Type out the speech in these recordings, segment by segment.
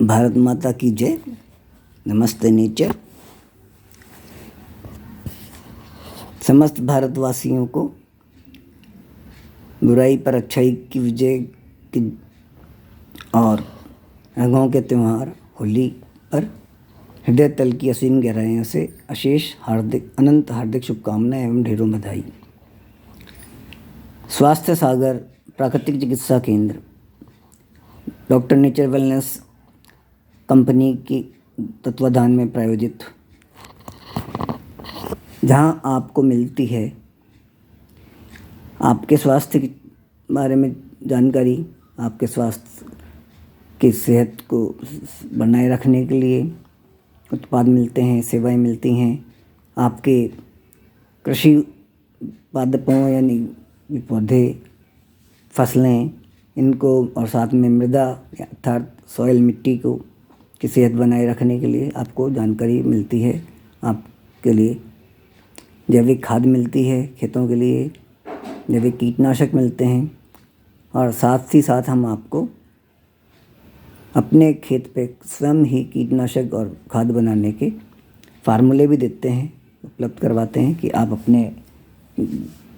भारत माता की जय। नमस्ते नेचर। समस्त भारतवासियों को बुराई पर अच्छाई की विजय की और रंगों के त्यौहार होली पर हृदय तल की असीम गहराइयों से अशेष अनंत हार्दिक शुभकामनाएं एवं ढेरों बधाई। स्वास्थ्य सागर प्राकृतिक चिकित्सा केंद्र डॉक्टर नेचर वेलनेस कंपनी की तत्वाधान में प्रायोजित, जहां आपको मिलती है आपके स्वास्थ्य के बारे में जानकारी, आपके स्वास्थ्य की सेहत को बनाए रखने के लिए उत्पाद मिलते हैं, सेवाएं मिलती हैं। आपके कृषि पादपों यानी पौधे, फसलें, इनको और साथ में मृदा अर्थात सॉइल मिट्टी को की सेहत बनाए रखने के लिए आपको जानकारी मिलती है। आपके लिए जैविक खाद मिलती है, खेतों के लिए जैविक कीटनाशक मिलते हैं और साथ ही साथ हम आपको अपने खेत पे स्वयं ही कीटनाशक और खाद बनाने के फार्मूले भी देते हैं, उपलब्ध करवाते हैं कि आप अपने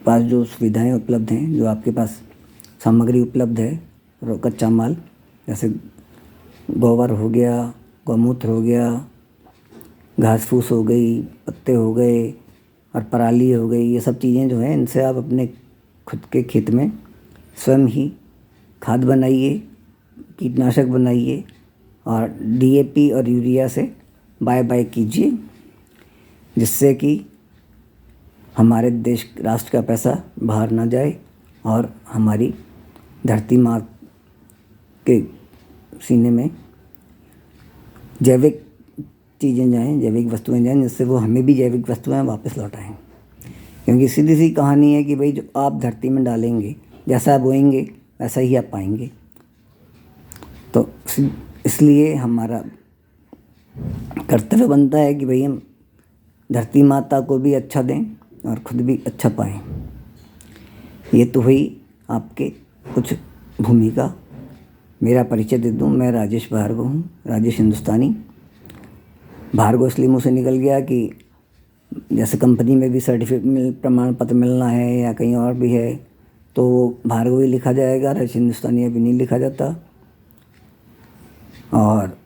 पास जो सुविधाएं उपलब्ध हैं, जो आपके पास सामग्री उपलब्ध है, कच्चा माल जैसे गोबर हो गया, गौमूत्र हो गया, घास फूस हो गई, पत्ते हो गए और पराली हो गई, ये सब चीज़ें जो हैं इनसे आप अपने खुद के खेत में स्वयं ही खाद बनाइए, कीटनाशक बनाइए और डीएपी और यूरिया से बाय कीजिए, जिससे कि हमारे देश राष्ट्र का पैसा बाहर ना जाए और हमारी धरती माँ के सीने में जैविक चीज़ें जाएं, जैविक वस्तुएं जाएं, जिससे वो हमें भी जैविक वस्तुएं वापस लौटाएं। क्योंकि सीधी सी कहानी है कि भाई जो आप धरती में डालेंगे, जैसा आप बोएंगे वैसा ही आप पाएंगे। तो इसलिए हमारा कर्तव्य बनता है कि भाई हम धरती माता को भी अच्छा दें और खुद भी अच्छा पाएं। ये तो हुई आपके कुछ भूमिका। मेरा परिचय दे दूं, मैं राजेश भार्गव हूँ, राजेश हिंदुस्तानी। भार्गव इसलिए मुँह से निकल गया कि जैसे कंपनी में भी सर्टिफिकेट प्रमाण पत्र मिलना है या कहीं और भी है तो भार्गव ही लिखा जाएगा, राजेश हिंदुस्तानी अभी नहीं लिखा जाता। और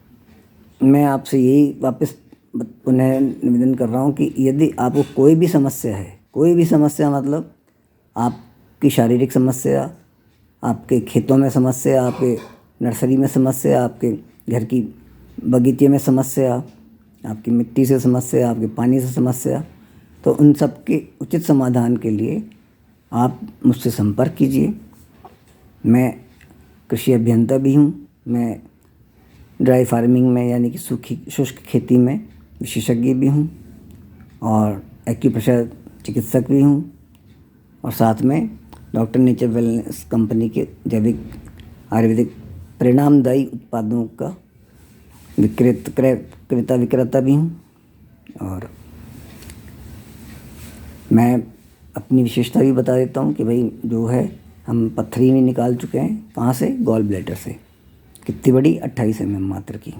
मैं आपसे यही वापस पुनः निवेदन कर रहा हूँ कि यदि आपको कोई भी समस्या है, कोई भी समस्या मतलब आपकी शारीरिक समस्या, आपके खेतों में समस्या, आपके नर्सरी में समस्या, आपके घर की बगीचे में समस्या, आपकी मिट्टी से समस्या, आपके पानी से समस्या, तो उन सब के उचित समाधान के लिए आप मुझसे संपर्क कीजिए। मैं कृषि अभियंता भी हूँ। मैं ड्राई फार्मिंग में यानी कि शुष्क खेती में विशेषज्ञ भी हूँ और एक्यूप्रेशर चिकित्सक भी हूँ और साथ में डॉक्टर नेचर वेलनेस कंपनी के जैविक आयुर्वेदिक परिणामदायी उत्पादों का विक्रेता भी हूँ। और मैं अपनी विशेषता भी बता देता हूँ कि भाई जो है हम पत्थरी में निकाल चुके हैं। कहाँ से? गॉल ब्लैडर से। कितनी बड़ी? 28 mm मात्र की।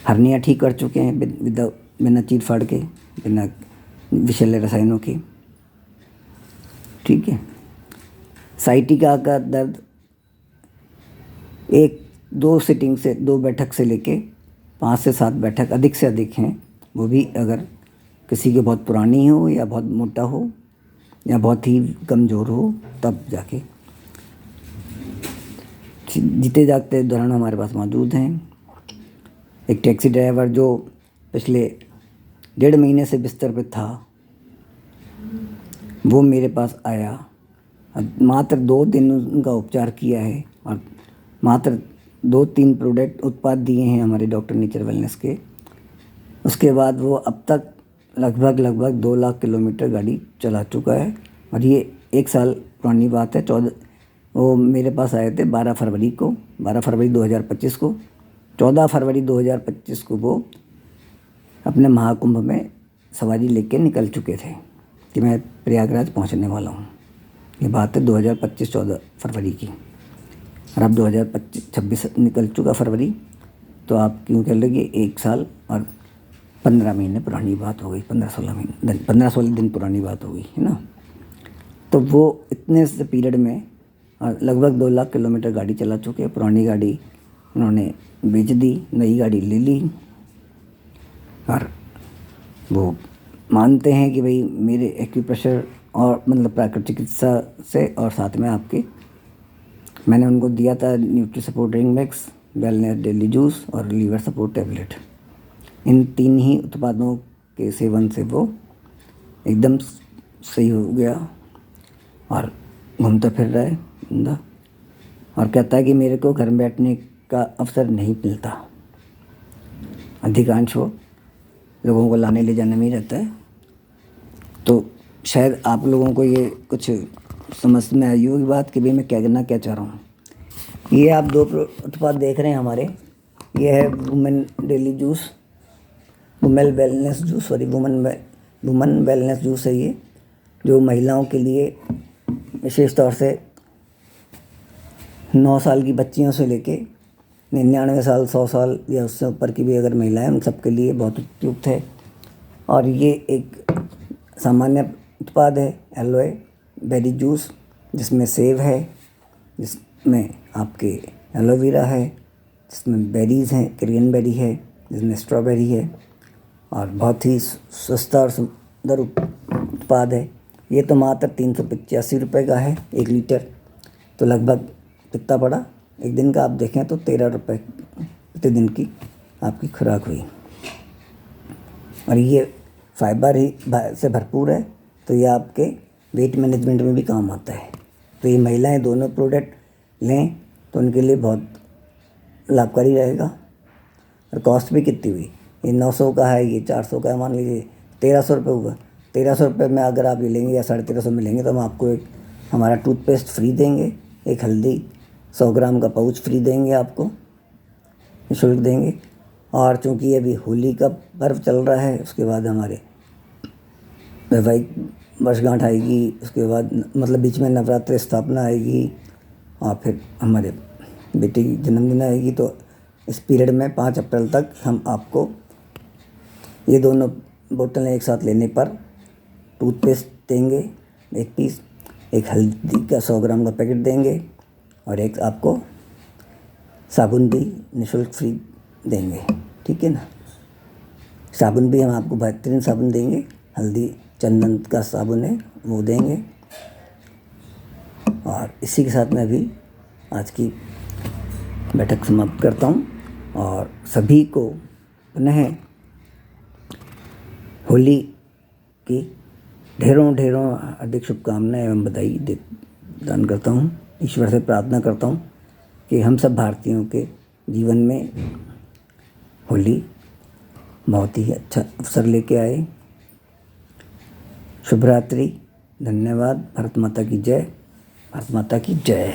हर्निया ठीक कर चुके हैं बिना चीर फाड़ के, बिना विषैले रसायनों के। ठीक है। साइटिका का दर्द दो बैठक से लेके 5 से 7 बैठक अधिक से अधिक हैं, वो भी अगर किसी की बहुत पुरानी हो या बहुत मोटा हो या बहुत ही कमज़ोर हो तब जाके। जीते जागते उदाहरण हमारे पास मौजूद हैं। एक टैक्सी ड्राइवर जो पिछले 1.5 महीने से बिस्तर पे था, वो मेरे पास आया। मात्र 2 दिन उनका उपचार किया है और मात्र 2-3 उत्पाद दिए हैं हमारे डॉक्टर नेचर वेलनेस के। उसके बाद वो अब तक लगभग 2 लाख किलोमीटर गाड़ी चला चुका है और ये 1 साल पुरानी बात है। वो मेरे पास आए थे 12 फरवरी 2025 को। 14 फरवरी 2025 को वो अपने महाकुंभ में सवारी लेके निकल चुके थे कि मैं प्रयागराज पहुंचने वाला हूं। ये बात है 2025 14 फरवरी की। और अब 2025-26 निकल चुका फरवरी, तो आप क्यों कह लोगे 1 साल और 15 महीने पुरानी बात हो गई, 15-16 दिन पुरानी बात हो गई, है ना। तो वो इतने से पीरियड में लगभग 2 लाख किलोमीटर गाड़ी चला चुके। पुरानी गाड़ी उन्होंने बेच दी, नई गाड़ी ले ली, और वो मानते हैं कि भाई मेरे एक्यूप्रेशर और मतलब प्राकृतिक चिकित्सा से, और साथ में आपके मैंने उनको दिया था nutri support drink mix, wellness daily juice और लीवर सपोर्ट टैबलेट। इन 3 ही उत्पादों के सेवन से वो एकदम सही हो गया और घूमता फिर रहा है बंदा, और कहता है कि मेरे को घर में बैठने का अवसर नहीं मिलता। अधिकांश वो लोगों को लाने ले जाने में ही रहता है। तो शायद आप लोगों को ये कुछ समझ में आई होगी बात कि भाई मैं कहना क्या चाह रहा हूँ। ये आप 2 उत्पाद देख रहे हैं हमारे। ये है women daily juice, women wellness juice है ये, जो महिलाओं के लिए विशेष तौर से 9 साल की बच्चियों से लेके 99 साल, 100 साल या उससे ऊपर की भी अगर महिलाएं, उन सबके लिए बहुत उपयुक्त है। और ये एक सामान्य उत्पाद है एलोए बेरी जूस, जिसमें सेब है, जिसमें आपके एलोवेरा है, जिसमें बेरीज़ हैं, कोरियन बेरी है, जिसमें स्ट्रॉबेरी है, और बहुत ही सस्ता और सुंदर उत्पाद है। ये तो मात्र 385 रुपये का है 1 लीटर। तो लगभग कितना पड़ा, एक दिन का आप देखें तो 13 रुपये प्रतिदिन की आपकी खुराक हुई। और ये फाइबर ही से भरपूर है, तो ये आपके वेट मैनेजमेंट में भी काम आता है। तो ये महिलाएं दोनों प्रोडक्ट लें तो उनके लिए बहुत लाभकारी रहेगा। और कॉस्ट भी कितनी हुई, ये 900 का है, ये 400 का है, मान लीजिए 1300 रुपये हुआ। 1300 रुपये में अगर आप ये लेंगे या 1350 में लेंगे तो हम आपको एक हमारा टूथपेस्ट फ्री देंगे, एक हल्दी 100 ग्राम का पाउच फ्री देंगे, आपको निःशुल्क देंगे। और चूँकि अभी होली का पर्व चल रहा है, उसके बाद हमारे वैवाहिक वर्षगांठ आएगी, उसके बाद मतलब बीच में नवरात्रि स्थापना आएगी, और फिर हमारे बेटे की जन्मदिन आएगी। तो इस पीरियड में 5 अप्रैल तक हम आपको ये दोनों बोतलें एक साथ लेने पर टूथपेस्ट देंगे 1 पीस, एक हल्दी का 100 ग्राम का पैकेट देंगे, और एक आपको साबुन भी निःशुल्क फ्री देंगे, ठीक है ना। साबुन भी हम आपको बेहतरीन साबुन देंगे, हल्दी चंदन का साबुन है वो देंगे। और इसी के साथ मैं भी आज की बैठक समाप्त करता हूँ, और सभी को पुनः होली की ढेरों ढेरों अधिक शुभकामनाएं एवं बधाई दान करता हूँ। ईश्वर से प्रार्थना करता हूँ कि हम सब भारतीयों के जीवन में होली बहुत ही अच्छा अवसर लेके आए। शुभ रात्रि, धन्यवाद। भारत माता की जय, भारत माता की जय।